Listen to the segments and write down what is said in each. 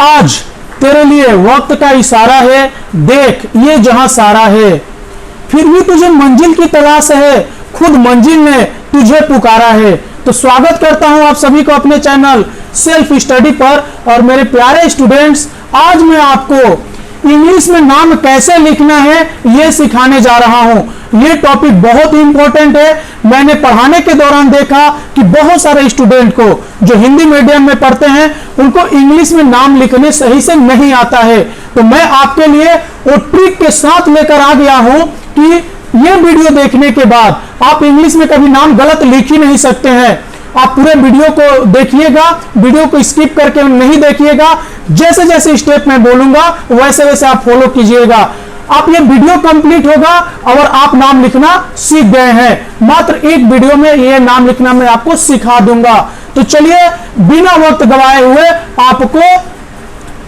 आज तेरे लिए वक्त का इशारा है, देख ये जहां सारा है, फिर भी तुझे मंजिल की तलाश है, खुद मंजिल ने तुझे पुकारा है। तो स्वागत करता हूं आप सभी को अपने चैनल सेल्फ स्टडी पर। और मेरे प्यारे स्टूडेंट्स, आज मैं आपको इंग्लिश में नाम कैसे लिखना है ये सिखाने जा रहा हूं। ये टॉपिक बहुत इंपॉर्टेंट है। मैंने पढ़ाने के दौरान देखा कि बहुत सारे स्टूडेंट को जो हिंदी मीडियम में पढ़ते हैं उनको इंग्लिश में नाम लिखने सही से नहीं आता है। तो मैं आपके लिए वो ट्रिक के साथ लेकर आ गया हूं कि ये वीडियो देखने के बाद आप इंग्लिश में कभी नाम गलत लिख ही नहीं सकते हैं। आप पूरे वीडियो को देखिएगा, वीडियो को स्किप करके नहीं देखिएगा। जैसे जैसे स्टेप मैं बोलूंगा वैसे वैसे आप फॉलो कीजिएगा। आप ये वीडियो कंप्लीट होगा और आप नाम लिखना सीख गए हैं। मात्र एक वीडियो में ये नाम लिखना मैं आपको सिखा दूंगा। तो चलिए बिना वक्त गवाए हुए आपको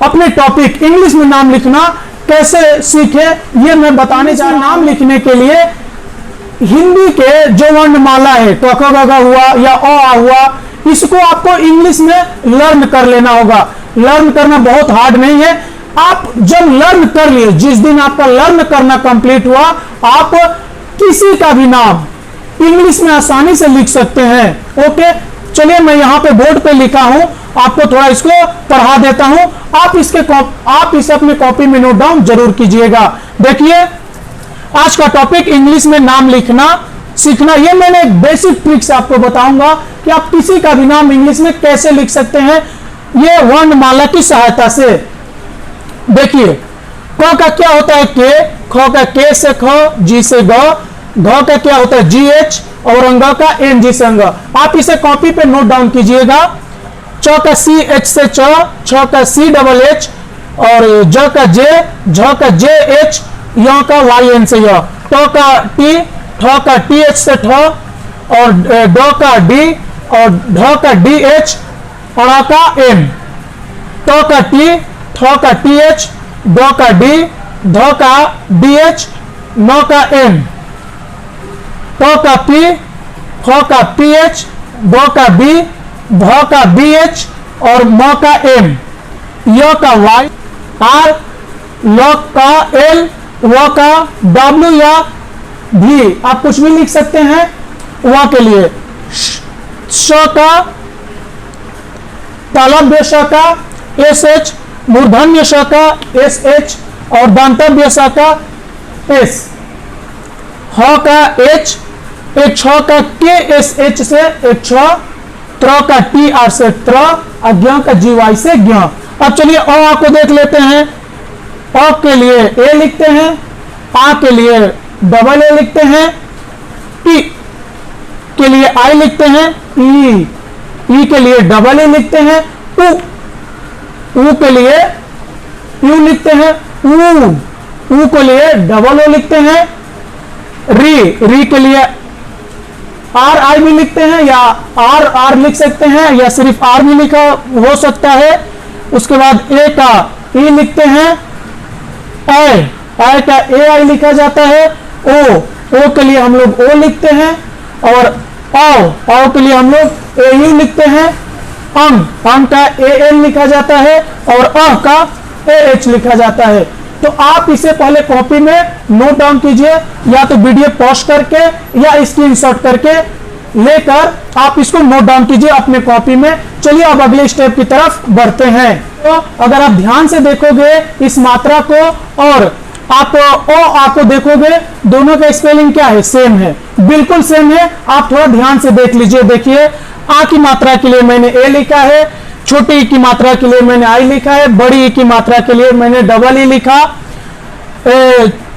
अपने टॉपिक इंग्लिश में नाम लिखना कैसे सीखे ये मैं बताने जा रहा हूं। नाम लिखने के लिए हिंदी के जो वर्णमाला है, क ख ग घ हुआ या अ आ हुआ, इसको आपको इंग्लिश में लर्न कर लेना होगा। लर्न करना बहुत हार्ड नहीं है। आप जब लर्न कर लिए, जिस दिन आपका लर्न करना कंप्लीट हुआ, आप किसी का भी नाम इंग्लिश में आसानी से लिख सकते हैं। ओके, चलिए मैं यहां पे बोर्ड पे लिखा हूं, आपको थोड़ा इसको पढ़ा देता हूं। आप इसे अपने कॉपी में नोट डाउन जरूर कीजिएगा। देखिए, आज का टॉपिक इंग्लिश में नाम लिखना सीखना। ये मैंने एक बेसिक ट्रिक्स आपको बताऊंगा कि आप किसी का भी नाम इंग्लिश में कैसे लिख सकते हैं, ये वर्णमाला की सहायता से। देखिए, क का क्या होता है के, ख का के से ख, जी से ग, घ का क्या होता है जी एच और अंग का एन जी से अंग। आप इसे कॉपी पे नोट डाउन कीजिएगा। च का सी एच से च, छ का सी डबल एच और ज का जे, झ का जे एच, य का वाई एन से य, ट का टी, ठ का टी एच से ठ और ड का डी और ढ का डी एच और अ का एम, ट का टी, ठ का टी एच, ड का डी, ध का डी एच, न का एम, ट का पी, फ का पी एच, ब का बी, भ का बी एच और म का एम, य का वाई, आर, ल का एल, व का डब्ल्यू या भी, आप कुछ भी लिख सकते हैं। व के लिए श का तालव्य श का एस एच, मूर्धन्य श का एस एच और दंतव्य श का एस, ह का एच, एक छ का के एस एच से एक छ, त्र का टी आर से त्र, अज्ञ का जी वाई से ज्ञ। अब चलिए अ को देख लेते हैं। अ के लिए ए लिखते हैं, आ के लिए डबल ए लिखते हैं, टी के लिए आई लिखते हैं, ई के लिए डबल ए लिखते हैं, उ के लिए यू लिखते हैं, ऊ के लिए डबल ओ लिखते हैं, री के लिए आर आई भी लिखते हैं या आर लिख सकते हैं या सिर्फ आर भी लिखा हो सकता है। उसके बाद ए का ई लिखते हैं, आई का ए आई लिखा जाता है, ओ के लिए हम लोग ओ लिखते हैं और औ के लिए हम लोग ए यू लिखते हैं, अंग का ए एन लिखा जाता है और का ए एच लिखा जाता है। तो आप इसे पहले कॉपी में नोट डाउन कीजिए या तो वीडियो पॉज करके या स्क्रीनशॉट करके लेकर आप इसको नोट डाउन कीजिए अपने कॉपी में। चलिए अब अगले स्टेप की तरफ बढ़ते हैं। तो अगर आप ध्यान से देखोगे इस मात्रा को और आप ओ आ को देखोगे, दोनों का स्पेलिंग क्या है, सेम है, बिल्कुल सेम है। आप थोड़ा ध्यान से देख लीजिए। देखिए, आ की मात्रा के लिए मैंने ए लिखा है, छोटी ई की मात्रा के लिए मैंने आई लिखा है, बड़ी ई की मात्रा के लिए मैंने डबल ई लिखा,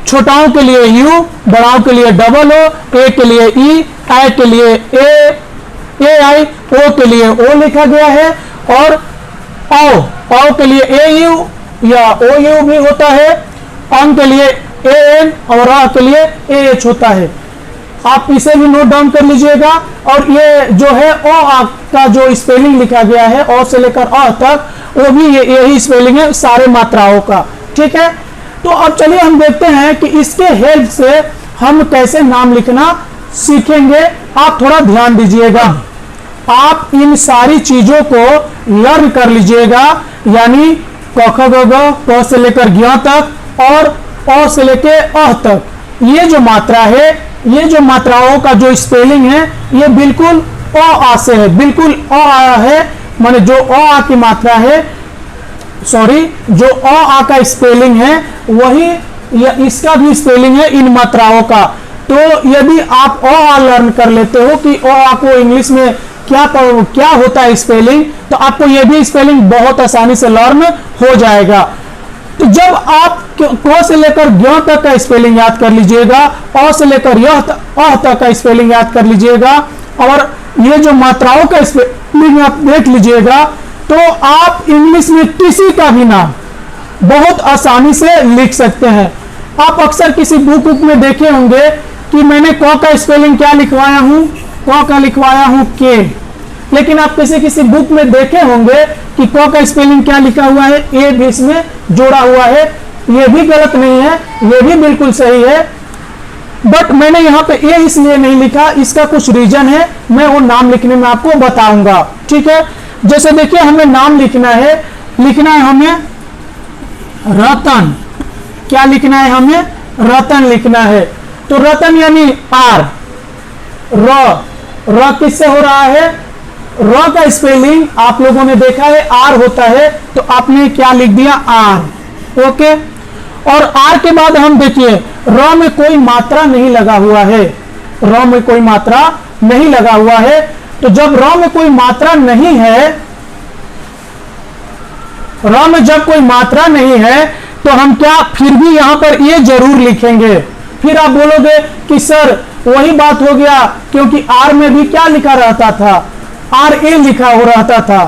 छोटाओं के लिए यू, बड़ाओं के लिए डबल ओ, ए के लिए ई, आई के लिए ए आई, ओ के लिए ओ लिखा गया है और औ के लिए ए यू या ओ यू भी होता है, अंग के लिए ए एन और आ के लिए ए एच होता है। आप इसे भी नोट डाउन कर लीजिएगा। और ये जो है ओ आ का जो स्पेलिंग लिखा गया है, ओ से लेकर अ तक, वो भी यही स्पेलिंग है सारे मात्राओं का। ठीक है, तो अब चलिए हम देखते हैं कि इसके हेल्प से हम कैसे नाम लिखना सीखेंगे। आप थोड़ा ध्यान दीजिएगा। आप इन सारी चीजों को लर्न कर लीजिएगा, यानी क ख ग घ, क से लेकर ज्ञ तक और अ से लेकर अह तक, ये जो मात्रा है, ये जो मात्राओं का जो स्पेलिंग है, ये बिल्कुल अ आ से है, बिल्कुल अ आ है, माने जो अ आ की मात्रा है, सॉरी, जो अ आ का स्पेलिंग है वही इसका भी स्पेलिंग है इन मात्राओं का। तो यदि आप अ आ लर्न कर लेते हो कि अ आ को इंग्लिश में क्या होता है स्पेलिंग, तो आपको यह भी स्पेलिंग बहुत आसानी से लर्न हो जाएगा। तो जब आप क से लेकर ज्ञ तक का स्पेलिंग याद कर लीजिएगा, अ से लेकर अह तक का स्पेलिंग याद कर लीजिएगा, और ये जो मात्राओं का स्पेलिंग आप देख लीजिएगा, तो आप इंग्लिश में किसी का भी नाम बहुत आसानी से लिख सकते हैं। आप अक्सर किसी बुक में देखे होंगे कि मैंने क का स्पेलिंग क्या लिखवाया हूं, क का लिखवाया हूं के, लेकिन आप किसी बुक में देखे होंगे कि क का स्पेलिंग क्या लिखा हुआ है, ए भी इसमें जोड़ा हुआ है। ये भी गलत नहीं है, ये भी बिल्कुल सही है, बट मैंने यहाँ पे ए इसलिए नहीं लिखा, इसका कुछ रीजन है, मैं वो नाम लिखने में आपको बताऊंगा। ठीक है, जैसे देखिए हमें नाम लिखना है हमें रतन, क्या लिखना है, हमें रतन लिखना है। तो रतन यानी आर, र किससे हो रहा है, र का स्पेलिंग आप लोगों ने देखा है आर होता है, तो आपने क्या लिख दिया, आर। ओके, और आर के बाद हम देखिए र में कोई मात्रा नहीं लगा हुआ है, र में कोई मात्रा नहीं लगा हुआ है। तो जब र में कोई मात्रा नहीं है, र में जब कोई मात्रा नहीं है, तो हम क्या फिर भी यहां पर ये जरूर लिखेंगे। फिर आप बोलोगे कि सर वही बात हो गया, क्योंकि आर में भी क्या लिखा रहता था, आर ए लिखा हो रहता था।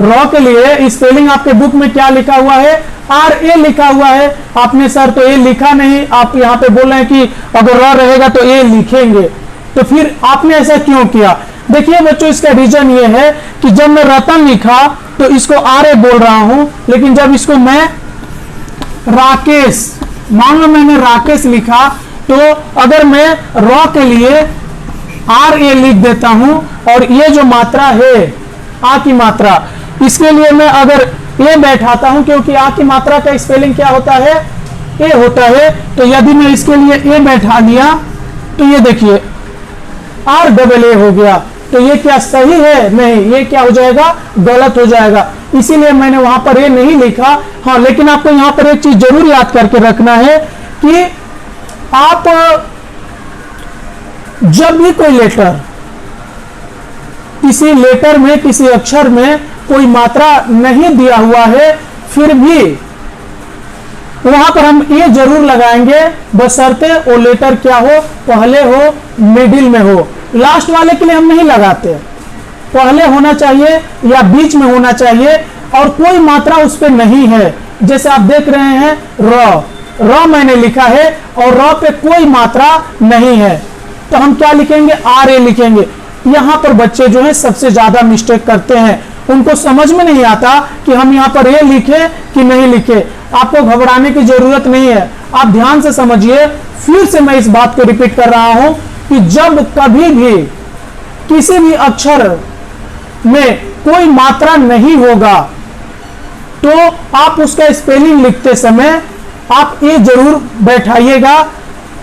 र के लिए स्पेलिंग आपके बुक में क्या लिखा हुआ है, आर ए लिखा हुआ है। आपने सर तो ए लिखा नहीं, आप यहाँ पे बोल रहे हैं कि अगर र रहेगा तो ए लिखेंगे, तो फिर आपने ऐसा क्यों किया। देखिए बच्चों, इसका रीजन ये है कि जब मैं रतन लिखा तो इसको आर ए बोल रहा हूं, लेकिन जब इसको मैं राकेश, मान लो मैंने राकेश लिखा, तो अगर मैं र के लिए आर ए लिख देता हूं, और ये जो मात्रा है आ की मात्रा, इसके लिए मैं अगर ए बैठाता हूं, क्योंकि आ की मात्रा का स्पेलिंग क्या होता है, ए होता है, तो यदि मैं इसके लिए ए बैठा दिया तो ये देखिए आर डबल ए हो गया। तो ये क्या सही है, नहीं, ये क्या हो जाएगा, गलत हो जाएगा। इसीलिए मैंने वहां पर ए नहीं लिखा। हाँ, लेकिन आपको यहां पर एक चीज जरूर याद करके रखना है कि आप जब भी कोई लेटर, किसी लेटर में, किसी अक्षर में कोई मात्रा नहीं दिया हुआ है, फिर भी वहां पर हम ए जरूर लगाएंगे, बशर्ते वो लेटर क्या हो, पहले हो, मिडिल में हो। लास्ट वाले के लिए हम नहीं लगाते, पहले होना चाहिए या बीच में होना चाहिए, और कोई मात्रा उस पर नहीं है। जैसे आप देख रहे हैं र मैंने लिखा है और र पे कोई मात्रा नहीं है, तो हम क्या लिखेंगे, आर ए लिखेंगे। यहाँ पर बच्चे जो है सबसे ज्यादा मिस्टेक करते हैं, उनको समझ में नहीं आता कि हम यहाँ पर ए लिखे कि नहीं लिखे। आपको घबराने की जरूरत नहीं है, आप ध्यान से समझिए। फिर से मैं इस बात को रिपीट कर रहा हूं कि जब कभी भी किसी भी अक्षर में कोई मात्रा नहीं होगा, तो आप उसका स्पेलिंग लिखते समय आप ए जरूर बैठाइएगा।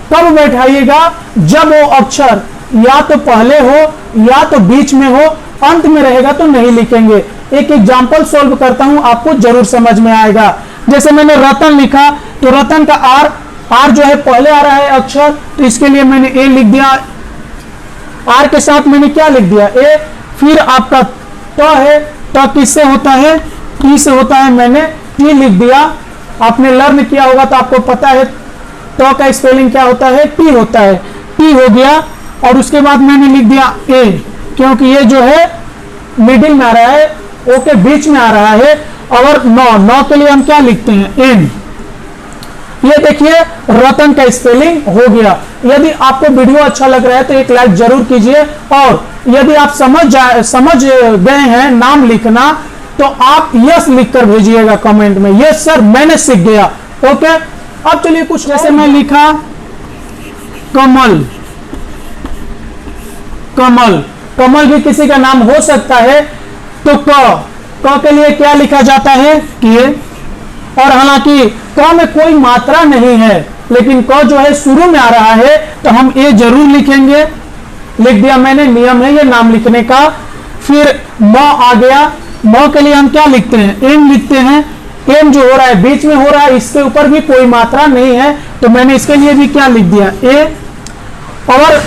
कब बैठाइएगा, जब वो अक्षर या तो पहले हो या तो बीच में हो, अंत में रहेगा तो नहीं लिखेंगे। एक एग्जांपल सॉल्व करता हूं, आपको जरूर समझ में आएगा। जैसे मैंने रतन लिखा, तो रतन का आर जो है पहले आ रहा है अक्षर, तो इसके लिए मैंने ए लिख दिया। आर के साथ मैंने क्या लिख दिया, ए। फिर आपका त है, त किससे होता है, टी से होता है, मैंने टी लिख दिया। आपने लर्न किया होगा तो आपको पता है त का स्पेलिंग क्या होता है, टी होता है, टी हो गया। और उसके बाद मैंने लिख दिया ए, क्योंकि ये जो है मिडिल में आ रहा है, ओ के बीच में आ रहा है। और नौ के लिए हम क्या लिखते हैं, एन। ये देखिए रतन का स्पेलिंग हो गया। यदि आपको वीडियो अच्छा लग रहा है तो एक लाइक जरूर कीजिए, और यदि आप समझ गए हैं नाम लिखना, तो आप यस लिखकर भेजिएगा कमेंट में, यस सर मैंने सीख गया। ओके, अब चलिए कुछ, जैसे मैं लिखा कमल, कमल भी किसी का नाम हो सकता है। तो क के लिए क्या लिखा जाता है, कि और हालांकि क में कोई मात्रा नहीं है, लेकिन क जो है शुरू में आ रहा है, तो हम ए जरूर लिखेंगे। लिख दिया मैंने, नियम है ये नाम लिखने का। फिर म आ गया, म के लिए हम क्या लिखते हैं, एम लिखते हैं। एम जो हो रहा है बीच में हो रहा है, इसके ऊपर भी कोई मात्रा नहीं है, तो मैंने इसके लिए भी क्या लिख दिया, ए। और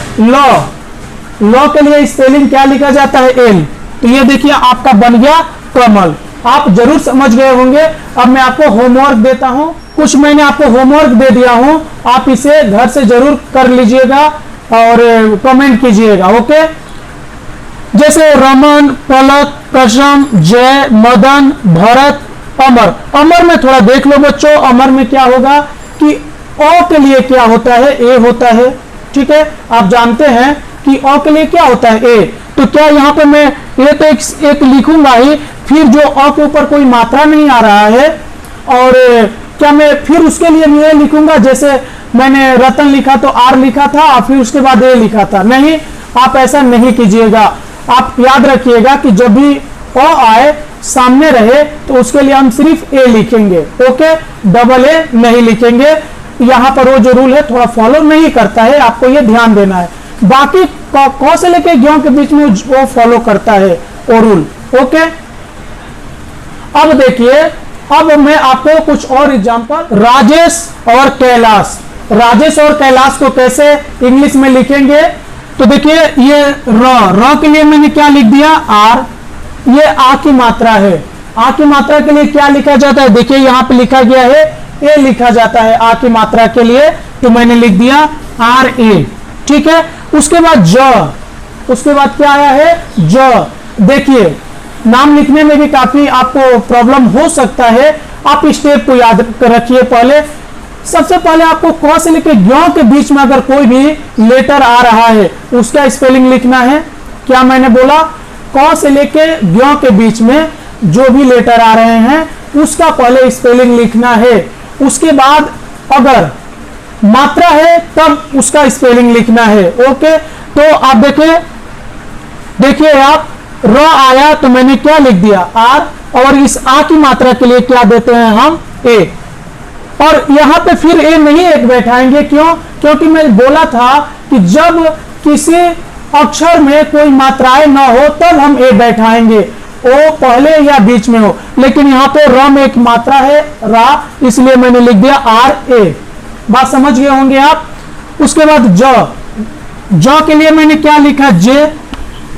लॉ के लिए स्पेलिंग क्या लिखा जाता है, एल। तो ये देखिए आपका बन गया कमल। आप जरूर समझ गए होंगे। अब मैं आपको होमवर्क देता हूं, कुछ मैंने आपको होमवर्क दे दिया हूं, आप इसे घर से जरूर कर लीजिएगा और कमेंट कीजिएगा, ओके। जैसे रमन, पलक, कसम, जय, मदन, भरत, अमर। अमर में थोड़ा देख लो बच्चों, अमर में क्या होगा कि अ के लिए क्या होता है, ए होता है, ठीक है। आप जानते हैं कि अ के लिए क्या होता है, ए। तो क्या यहाँ पे मैं ये तो एक लिखूंगा ही, फिर जो अ के ऊपर कोई मात्रा नहीं आ रहा है, और क्या मैं फिर उसके लिए भी ए लिखूंगा। जैसे मैंने रतन लिखा तो आर लिखा था और फिर उसके बाद ए लिखा था, नहीं, आप ऐसा नहीं कीजिएगा। आप याद रखिएगा कि जब भी अ आए सामने रहे तो उसके लिए हम सिर्फ ए लिखेंगे, ओके, डबल ए नहीं लिखेंगे। यहाँ पर वो जो रूल है थोड़ा फॉलो नहीं करता है, आपको ये ध्यान देना है। बाकी क से लेके ज्ञ के बीच में वो फॉलो करता है वो रूल, ओके। अब देखिए, अब मैं आपको कुछ और एग्जांपल, राजेश और कैलाश। राजेश और कैलाश को कैसे इंग्लिश में लिखेंगे, तो देखिए ये र के लिए मैंने क्या लिख दिया, आर। ये आ की मात्रा है, आ की मात्रा के लिए क्या लिखा जाता है, देखिए यहाँ पे लिखा गया है ए लिखा जाता है आ की मात्रा के लिए, तो मैंने लिख दिया आर ए, ठीक है। उसके बाद ज, उसके बाद क्या आया है, ज। देखिए नाम लिखने में भी काफी आपको प्रॉब्लम हो सकता है, आप स्टेप को याद रखिए। पहले सबसे पहले आपको क से लेकर ज्ञ के बीच में अगर कोई भी लेटर आ रहा है उसका स्पेलिंग लिखना है। क्या मैंने बोला, क से लेकर ज्ञ के बीच में जो भी लेटर आ रहे हैं उसका पहले स्पेलिंग लिखना है। उसके बाद अगर मात्रा है तब उसका स्पेलिंग लिखना है, ओके। तो आप देखिए आप र आया तो मैंने क्या लिख दिया, आर, और इस आ की मात्रा के लिए क्या देते हैं हम, ए। और यहां पे फिर ए नहीं एक बैठाएंगे, क्यों, क्योंकि मैं बोला था कि जब किसी अक्षर में कोई मात्राएं ना हो तब हम ए बैठाएंगे, ओ पहले या बीच में हो। लेकिन यहाँ पे र में एक मात्रा है रा, इसलिए मैंने लिख दिया आर ए। बात समझ गए होंगे आप। उसके बाद ज के लिए मैंने क्या लिखा, जे,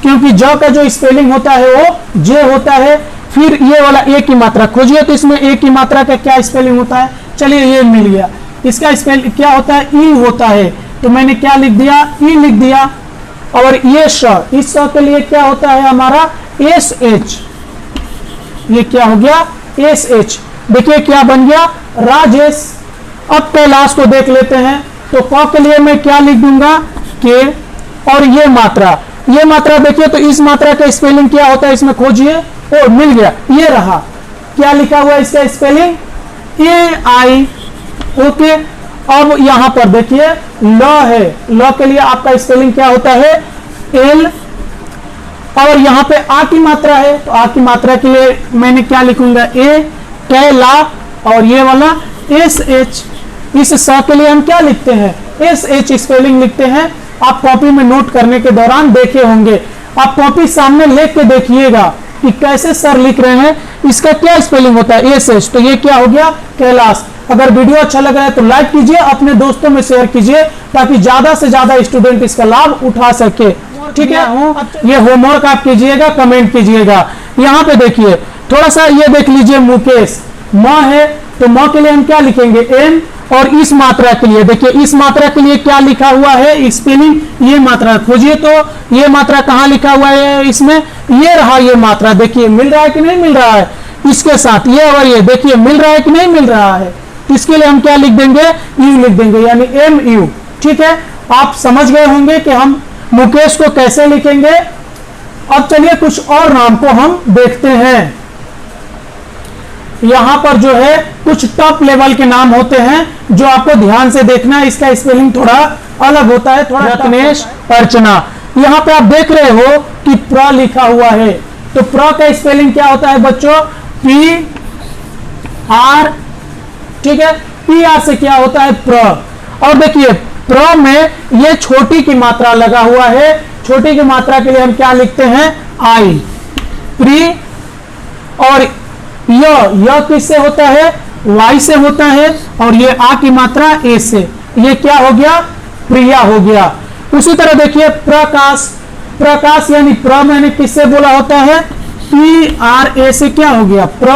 क्योंकि ज का जो स्पेलिंग होता है वो जे होता है। फिर ये वाला ए की मात्रा खोजिए, तो इसमें ए की मात्रा का क्या स्पेलिंग होता है, चलिए ये मिल गया। इसका स्पेल क्या होता है, ई होता है, तो मैंने क्या लिख दिया, ई लिख दिया। और ये श, इस श के लिए क्या होता है हमारा, एस एच। ये क्या हो गया, एस एच। देखिए क्या बन गया, राजेश। अब कैलाश को देख लेते हैं, तो क के लिए मैं क्या लिख दूंगा, के। और ये मात्रा देखिए, तो इस मात्रा का स्पेलिंग क्या होता है, इसमें खोजिए, ओ मिल गया, ये रहा। क्या लिखा हुआ है इसका स्पेलिंग, ए आई, ओके। अब यहां पर देखिए ल है, ल के लिए आपका स्पेलिंग क्या होता है, एल। और यहां पे आ की मात्रा है, तो आ की मात्रा के लिए मैंने क्या लिखूंगा, ए, कैला, और ये वाला एस एच। इस स के लिए हम क्या लिखते हैं, एस एच स्पेलिंग लिखते हैं। आप कॉपी में नोट करने के दौरान देखे होंगे, आप कॉपी सामने लेख के देखिएगा कि कैसे सर लिख रहे हैं, इसका क्या स्पेलिंग होता है, एस एच। तो ये क्या हो गया, कैलाश। अगर वीडियो अच्छा लग रहा है तो लाइक कीजिए, अपने दोस्तों में शेयर कीजिए, ताकि ज्यादा से ज्यादा स्टूडेंट इसका लाभ उठा सके, ठीक है। ये होमवर्क आप कीजिएगा, कमेंट कीजिएगा। यहाँ पे देखिए थोड़ा सा ये देख लीजिए, मुकेश, म है, तो म के लिए हम क्या लिखेंगे, एन। और इस मात्रा के लिए देखिए, इस मात्रा के लिए क्या लिखा हुआ है स्पेलिंग, ये मात्रा खोजिए, तो ये मात्रा कहाँ लिखा हुआ है इसमें, ये रहा ये मात्रा। देखिए मिल रहा है कि नहीं मिल रहा है, इसके साथ ये और ये देखिए मिल रहा है कि नहीं मिल रहा है। इसके लिए हम क्या लिख देंगे, यू लिख देंगे, यानी एम यू, ठीक है। आप समझ गए होंगे कि हम मुकेश को कैसे लिखेंगे। अब चलिए कुछ और नाम को हम देखते हैं। यहां पर जो है कुछ टॉप लेवल के नाम होते हैं जो आपको ध्यान से देखना है, इसका स्पेलिंग थोड़ा अलग होता है, थोड़ा रत्नेश, अर्चना। यहां पे आप देख रहे हो कि प्र लिखा हुआ है, तो प्र का स्पेलिंग क्या होता है बच्चों, पी आर ठीक है। पी आर से क्या होता है प्र, और देखिए प्र में ये छोटी की मात्रा लगा हुआ है, छोटी की मात्रा के लिए हम क्या लिखते हैं आई, प्री, और य किससे होता है वाई से होता है, और ये आ की मात्रा ए से, ये क्या हो गया प्रिया हो गया। उसी तरह देखिए प्रकाश, प्रकाश यानी प्र मैंने किससे बोला होता है पी आर ए से क्या हो गया प्र,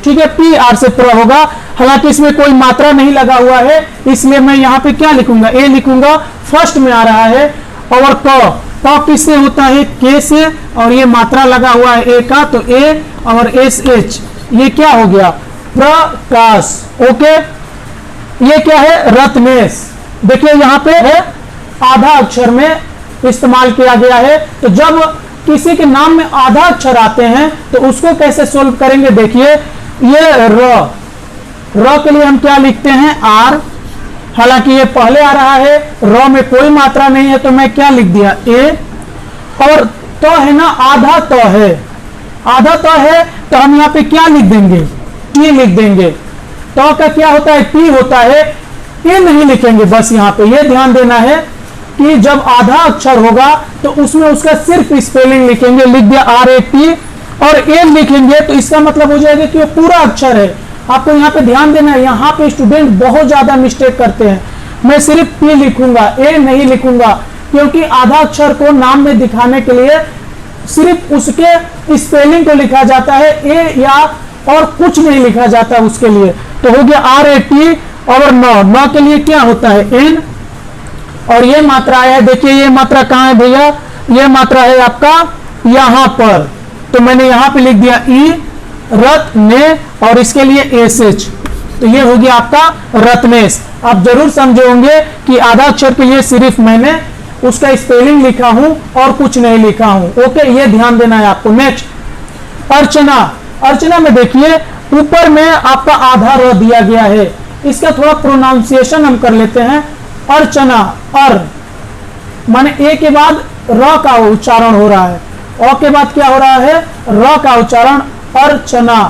ठीक है, पी आर से प्र होगा। हालांकि इसमें कोई मात्रा नहीं लगा हुआ है, इसलिए मैं यहाँ पे क्या लिखूंगा ए लिखूंगा, फर्स्ट में आ रहा है। और क किससे होता है के से, और ये मात्रा लगा हुआ है ए का, तो ए और एस एच, ये क्या हो गया प्रकाश। ओके, ये क्या है रत्नेश, देखिए यहाँ पे है आधा अक्षर में इस्तेमाल किया गया है। तो जब किसी के नाम में आधा अक्षर आते हैं तो उसको कैसे सोल्व करेंगे, देखिए ये र के लिए हम क्या लिखते हैं आर, हालांकि ये पहले आ रहा है, र में कोई मात्रा नहीं है तो मैं क्या लिख दिया ए, और तो है ना आधा तो है, आधा तो है तो हम यहाँ पे क्या लिख देंगे टी लिख देंगे। तो का क्या होता है टी होता है, ए नहीं लिखेंगे, बस यहाँ पे ये ध्यान देना है कि जब आधा अक्षर होगा तो उसमें उसका सिर्फ स्पेलिंग लिखेंगे, लिख दिया आर ए टी, और ए लिखेंगे तो इसका मतलब हो जाएगा कि वो पूरा अक्षर है। आपको यहाँ पे ध्यान देना है, यहाँ पे स्टूडेंट बहुत ज्यादा मिस्टेक करते हैं। मैं सिर्फ पी लिखूंगा, ए नहीं लिखूंगा, क्योंकि आधा अक्षर को नाम में दिखाने के लिए सिर्फ उसके स्पेलिंग को लिखा जाता है, ए या और कुछ नहीं लिखा जाता उसके लिए। तो हो गया आर ए टी, और नौ के लिए क्या होता है एन, और ये मात्रा है, देखिए ये मात्रा कहाँ है भैया, ये मात्रा है आपका यहाँ पर, तो मैंने यहाँ पे लिख दिया ई रत ने, और इसके लिए एस एच, तो ये हो गया आपका रत्नेश। आप जरूर समझे होंगे कि आधा अक्षर के लिए सिर्फ मैंने उसका स्पेलिंग लिखा हूं और कुछ नहीं लिखा हूं। ओके, ये ध्यान देना है आपको। नेक्स्ट अर्चना, अर्चना में देखिए ऊपर में आपका आधा र दिया गया है, इसका थोड़ा प्रोनाउंसिएशन हम कर लेते हैं। अर्चना, अर माने ए के बाद र का उच्चारण हो रहा है, अ के बाद क्या हो रहा है र का उच्चारण, अर्चना।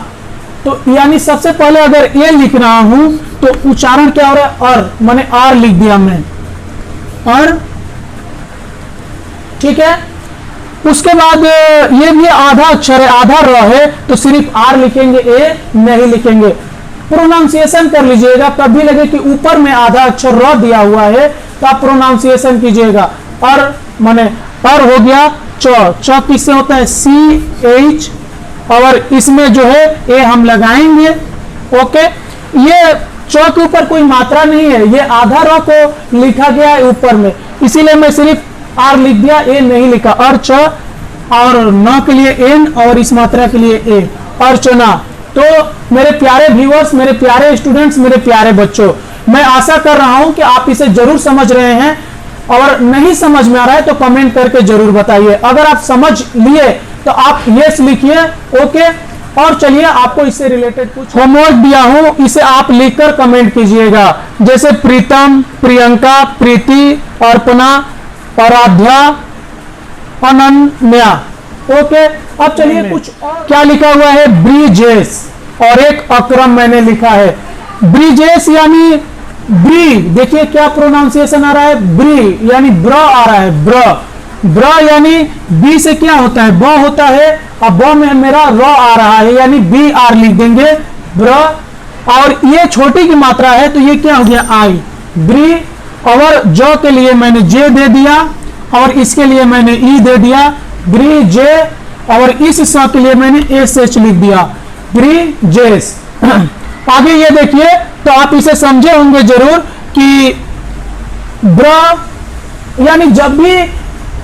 तो यानी सबसे पहले अगर ए लिख रहा हूं तो उच्चारण क्या हो रहा है अर, माने आर लिख दिया मैं अर, ठीक है। उसके बाद ये भी आधा अक्षर है, आधा र है, तो सिर्फ आर लिखेंगे, ए नहीं लिखेंगे। प्रोनाउंसिएशन कर लीजिएगा, कभी लगे कि ऊपर में आधा अक्षर र दिया हुआ है तो आप प्रोनाउंसिएशन कीजिएगा। अर माने अर हो गया, च किससे होता है सी एच, और इसमें जो है ए हम लगाएंगे। ओके, ये च के ऊपर कोई मात्रा नहीं है, ये आधा र को लिखा गया है ऊपर में, इसीलिए मैं सिर्फ आर लिख दिया, ए नहीं लिखा। अर्च, और न के लिए एन, और इस मात्रा के लिए ए, अर्चना। तो मेरे प्यारे व्यूअर्स, मेरे प्यारे स्टूडेंट्स, मेरे प्यारे बच्चों, मैं आशा कर रहा हूं कि आप इसे जरूर समझ रहे हैं, और नहीं समझ में आ रहा है तो कमेंट करके जरूर बताइए। अगर आप समझ लिए तो आप यस लिखिए। ओके, और चलिए आपको इससे रिलेटेड कुछ होमवर्क दिया हूं, इसे आप लिखकर कमेंट कीजिएगा, जैसे प्रीतम, प्रियंका, प्रीति, अर्पणा, आराध्या, अनन्या। ओके, अब चलिए कुछ और क्या लिखा हुआ है, ब्रिजेश, और एक अक्रम मैंने लिखा है। ब्रिजेश यानी ब्री, देखिए क्या प्रोनाउंसिएशन आ रहा है, ब्री यानी ब्र आ रहा है, ब्र। ब्र यानी बी से क्या होता है ब होता है, अब ब में मेरा र आ रहा है, यानी बी आर लिख देंगे ब्र, और ये छोटी की मात्रा है तो ये क्या हो गया आई, ब्री। और ज के लिए मैंने जे दे दिया, और इसके लिए मैंने ई दे दिया, ब्री जे, और इस स के लिए मैंने एस एच लिख दिया, ब्री जेस। आगे ये देखिए, तो आप इसे समझे होंगे जरूर कि ब्र यानी जब भी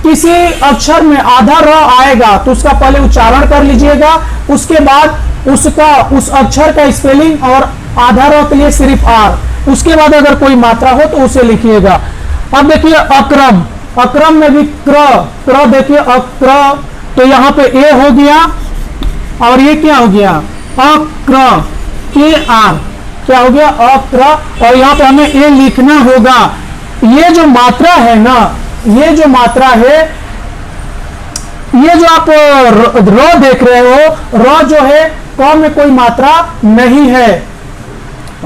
किसी अक्षर में आधा र आएगा तो उसका पहले उच्चारण कर लीजिएगा, उसके बाद उस अक्षर का स्पेलिंग, और आधा र के लिए सिर्फ आर, उसके बाद अगर कोई मात्रा हो तो उसे लिखिएगा। अब देखिए अक्रम, अक्रम में भी क्र देखिए अक्र, तो यहाँ पे ए हो गया, और ये क्या हो गया अक्र, के आर, क्या हो गया अक्र, और यहाँ पे हमें ए लिखना होगा। ये जो मात्रा है ना, ये जो मात्रा है, ये जो आप र देख रहे हो, र जो है क में कोई मात्रा नहीं है,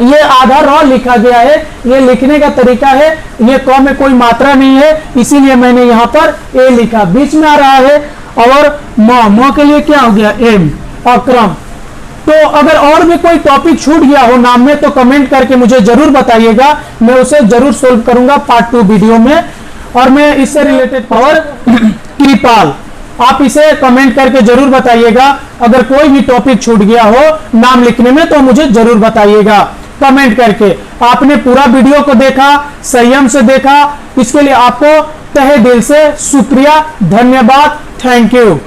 ये आधा रॉ लिखा गया है, ये लिखने का तरीका है, ये क में कोई मात्रा नहीं है, इसीलिए मैंने यहाँ पर ए लिखा। बीच में आ रहा है और म के लिए क्या हो गया, एम, अक्रम। तो अगर और भी कोई टॉपिक छूट गया हो नाम में तो कमेंट करके मुझे जरूर बताइएगा, मैं उसे जरूर सोल्व करूंगा पार्ट 2 वीडियो में। और मैं इससे रिलेटेड और कृपाल, आप इसे कमेंट करके जरूर बताइएगा। अगर कोई भी टॉपिक छूट गया हो नाम लिखने में तो मुझे जरूर बताइएगा कमेंट करके। आपने पूरा वीडियो को देखा, संयम से देखा, इसके लिए आपको तहे दिल से शुक्रिया, धन्यवाद, थैंक यू।